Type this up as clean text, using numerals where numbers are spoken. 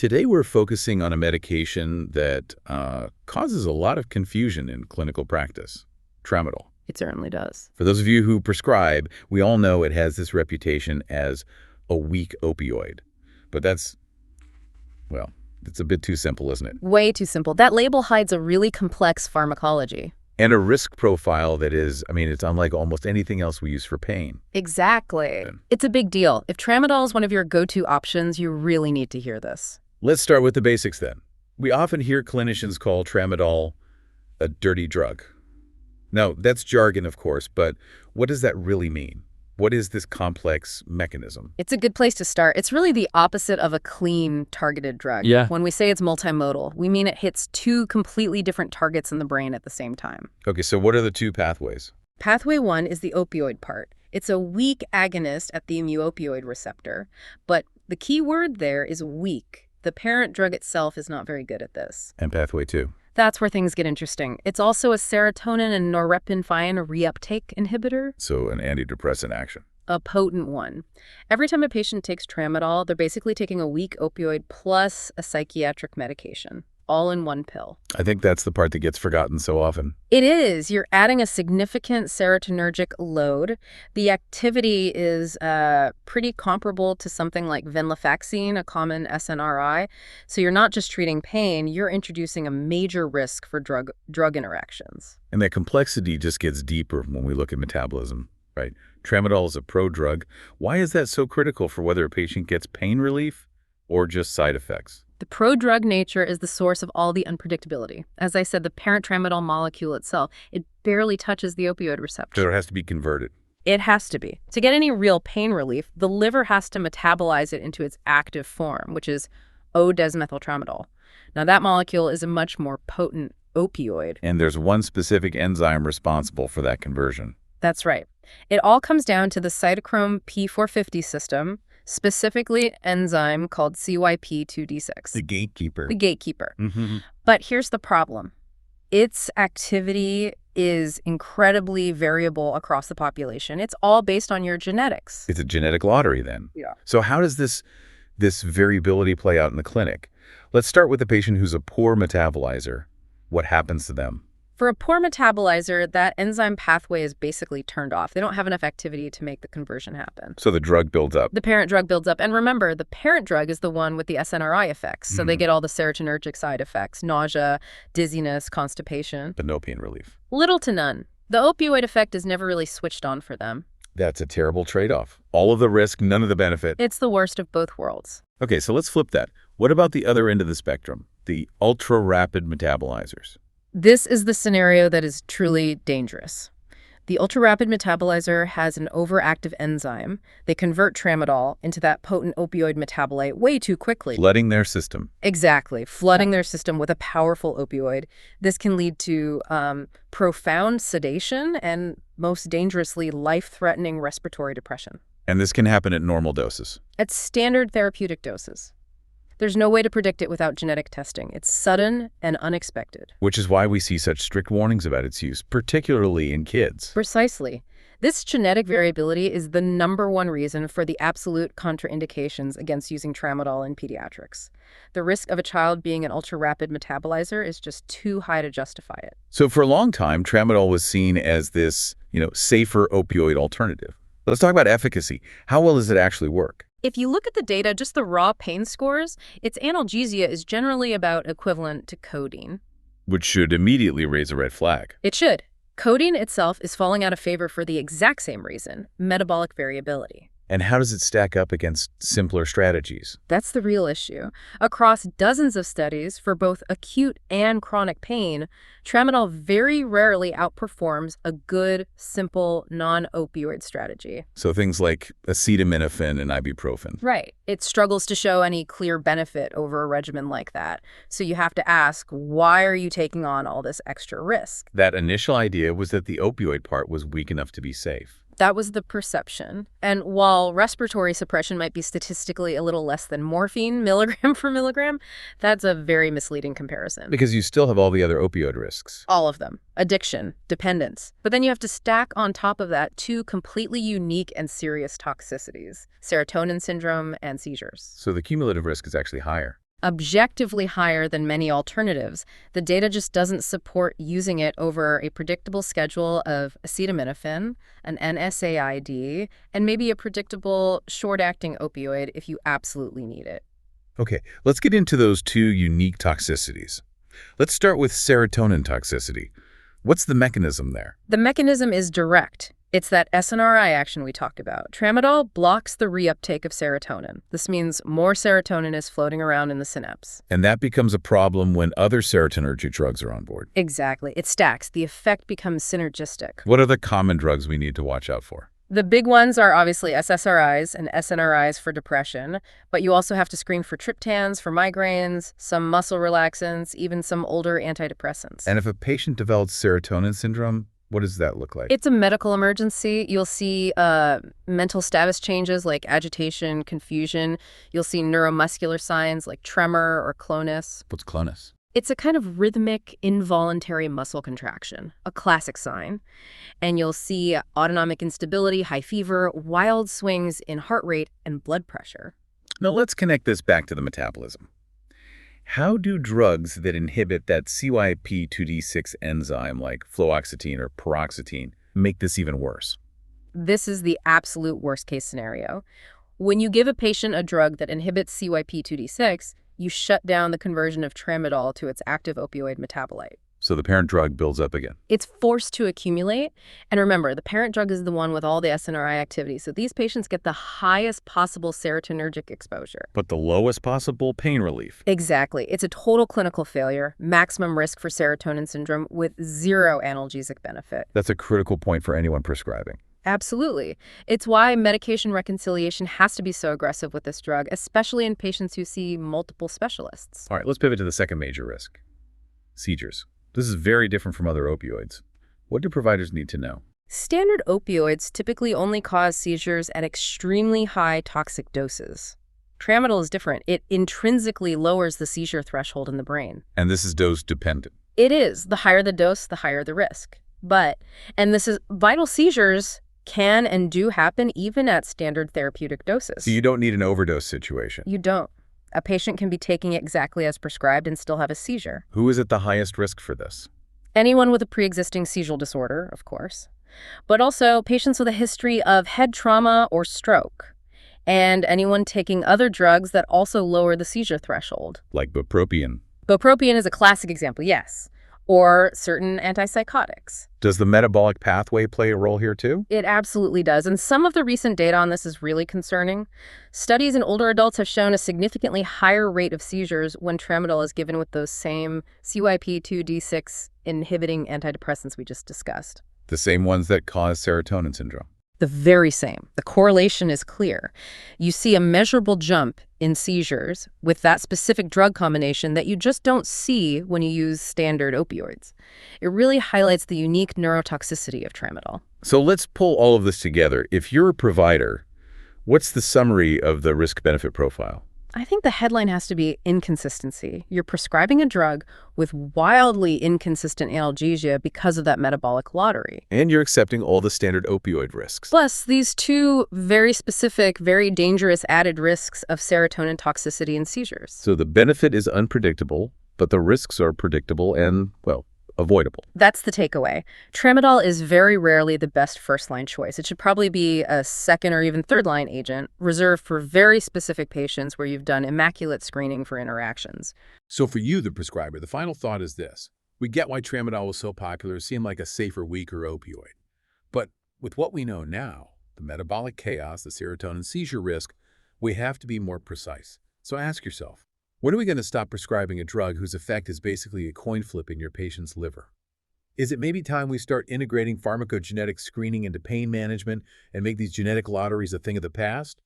Today we're focusing on a medication that causes a lot of confusion in clinical practice, Tramadol. It certainly does. For those of you who prescribe, we all know it has this reputation as a weak opioid. But that's, well, it's a bit too simple, isn't it? Way too simple. That label hides a really complex pharmacology. And a risk profile that is, it's unlike almost anything else we use for pain. Exactly. It's a big deal. If Tramadol is one of your go-to options, you really need to hear this. Let's start with the basics then. We often hear clinicians call Tramadol a dirty drug. Now, that's jargon, of course, but what does that really mean? What is this complex mechanism? It's a good place to start. It's really the opposite of a clean, targeted drug. Yeah. When we say it's multimodal, we mean it hits two completely different targets in the brain at the same time. Okay, so what are the two pathways? Pathway 1 is the opioid part. It's a weak agonist at the mu-opioid receptor, but the key word there is weak. The parent drug itself is not very good at this. And pathway 2? That's where things get interesting. It's also a serotonin and norepinephrine reuptake inhibitor. So an antidepressant action. A potent one. Every time a patient takes Tramadol, they're basically taking a weak opioid plus a psychiatric medication, all in one pill. I think that's the part that gets forgotten so often. It is. You're adding a significant serotonergic load. The activity is pretty comparable to something like venlafaxine, a common SNRI. So you're not just treating pain, you're introducing a major risk for drug interactions. And that complexity just gets deeper when we look at metabolism, right? Tramadol is a prodrug. Why is that so critical for whether a patient gets pain relief or just side effects? The prodrug nature is the source of all the unpredictability. As I said, the parent Tramadol molecule itself, it barely touches the opioid receptor. So it has to be converted. It has to be. To get any real pain relief, the liver has to metabolize it into its active form, which is O-desmethyltramadol. Now, that molecule is a much more potent opioid. And there's one specific enzyme responsible for that conversion. That's right. It all comes down to the cytochrome P450 system, specifically enzyme called CYP2D6. The gatekeeper. The gatekeeper. Mm-hmm. But here's the problem. Its activity is incredibly variable across the population. It's all based on your genetics. It's a genetic lottery then. Yeah. So how does this variability play out in the clinic? Let's start with a patient who's a poor metabolizer. What happens to them? For a poor metabolizer, that enzyme pathway is basically turned off. They don't have enough activity to make the conversion happen. So the drug builds up. The parent drug builds up. And remember, the parent drug is the one with the SNRI effects. So they get all the serotonergic side effects, nausea, dizziness, constipation. But no pain relief. Little to none. The opioid effect is never really switched on for them. That's a terrible trade-off. All of the risk, none of the benefit. It's the worst of both worlds. Okay, so let's flip that. What about the other end of the spectrum, the ultra-rapid metabolizers? This is the scenario that is truly dangerous. The ultra-rapid metabolizer has an overactive enzyme. They convert Tramadol into that potent opioid metabolite way too quickly. Flooding their system. Exactly. Flooding their system with a powerful opioid. This can lead to profound sedation and, most dangerously, life-threatening respiratory depression. And this can happen at normal doses. At standard therapeutic doses. There's no way to predict it without genetic testing. It's sudden and unexpected. Which is why we see such strict warnings about its use, particularly in kids. Precisely. This genetic variability is the #1 reason for the absolute contraindications against using Tramadol in pediatrics. The risk of a child being an ultra-rapid metabolizer is just too high to justify it. So for a long time, Tramadol was seen as this, safer opioid alternative. Let's talk about efficacy. How well does it actually work? If you look at the data, just the raw pain scores, its analgesia is generally about equivalent to codeine. Which should immediately raise a red flag. It should. Codeine itself is falling out of favor for the exact same reason, metabolic variability. And how does it stack up against simpler strategies? That's the real issue. Across dozens of studies for both acute and chronic pain, Tramadol very rarely outperforms a good, simple, non-opioid strategy. So things like acetaminophen and ibuprofen. Right. It struggles to show any clear benefit over a regimen like that. So you have to ask, why are you taking on all this extra risk? That initial idea was that the opioid part was weak enough to be safe. That was the perception. And while respiratory suppression might be statistically a little less than morphine, milligram for milligram, that's a very misleading comparison. Because you still have all the other opioid risks. All of them. Addiction, dependence. But then you have to stack on top of that two completely unique and serious toxicities, serotonin syndrome and seizures. So the cumulative risk is actually higher. objectively higher than many alternatives. The data just doesn't support using it over a predictable schedule of acetaminophen, an NSAID, and maybe a predictable short-acting opioid if you absolutely need it. Okay, let's get into those two unique toxicities. Let's start with serotonin toxicity. What's the mechanism there? The mechanism is direct. It's that SNRI action we talked about. Tramadol blocks the reuptake of serotonin. This means more serotonin is floating around in the synapse. And that becomes a problem when other serotonergic drugs are on board. Exactly. It stacks. The effect becomes synergistic. What are the common drugs we need to watch out for? The big ones are obviously SSRIs and SNRIs for depression, but you also have to screen for triptans for migraines, some muscle relaxants, even some older antidepressants. And if a patient develops serotonin syndrome, what does that look like? It's a medical emergency. You'll see mental status changes like agitation, confusion. You'll see neuromuscular signs like tremor or clonus. What's clonus? It's a kind of rhythmic, involuntary muscle contraction, a classic sign. And you'll see autonomic instability, high fever, wild swings in heart rate and blood pressure. Now let's connect this back to the metabolism. How do drugs that inhibit that CYP2D6 enzyme like fluoxetine or paroxetine make this even worse? This is the absolute worst-case scenario. When you give a patient a drug that inhibits CYP2D6, you shut down the conversion of tramadol to its active opioid metabolite. So the parent drug builds up again. It's forced to accumulate. And remember, the parent drug is the one with all the SNRI activity, so these patients get the highest possible serotonergic exposure. But the lowest possible pain relief. Exactly. It's a total clinical failure, maximum risk for serotonin syndrome with zero analgesic benefit. That's a critical point for anyone prescribing. Absolutely. It's why medication reconciliation has to be so aggressive with this drug, especially in patients who see multiple specialists. All right, let's pivot to the second major risk. Seizures. This is very different from other opioids. What do providers need to know? Standard opioids typically only cause seizures at extremely high toxic doses. Tramadol is different. It intrinsically lowers the seizure threshold in the brain. And this is dose dependent. It is. The higher the dose, the higher the risk. And this is vital seizures can and do happen even at standard therapeutic doses. So you don't need an overdose situation. You don't. A patient can be taking it exactly as prescribed and still have a seizure. Who is at the highest risk for this? Anyone with a pre-existing seizure disorder, of course, but also patients with a history of head trauma or stroke, and anyone taking other drugs that also lower the seizure threshold. Like bupropion. Bupropion is a classic example, yes, or certain antipsychotics. Does the metabolic pathway play a role here too? It absolutely does, and some of the recent data on this is really concerning. Studies in older adults have shown a significantly higher rate of seizures when tramadol is given with those same CYP2D6 inhibiting antidepressants we just discussed. The same ones that cause serotonin syndrome. The very same. The correlation is clear. You see a measurable jump in seizures with that specific drug combination that you just don't see when you use standard opioids. It really highlights the unique neurotoxicity of tramadol. So let's pull all of this together. If you're a provider, what's the summary of the risk-benefit profile? I think the headline has to be inconsistency. You're prescribing a drug with wildly inconsistent analgesia because of that metabolic lottery. And you're accepting all the standard opioid risks. Plus, these two very specific, very dangerous added risks of serotonin toxicity and seizures. So the benefit is unpredictable, but the risks are predictable and, well, avoidable. That's the takeaway. Tramadol is very rarely the best first-line choice. It should probably be a second or even third-line agent, reserved for very specific patients where you've done immaculate screening for interactions. So for you, the prescriber, the final thought is this. We get why tramadol was so popular. It seemed like a safer, weaker opioid. But with what we know now, the metabolic chaos, the serotonin seizure risk, we have to be more precise. So ask yourself, when are we going to stop prescribing a drug whose effect is basically a coin flip in your patient's liver? Is it maybe time we start integrating pharmacogenetic screening into pain management and make these genetic lotteries a thing of the past?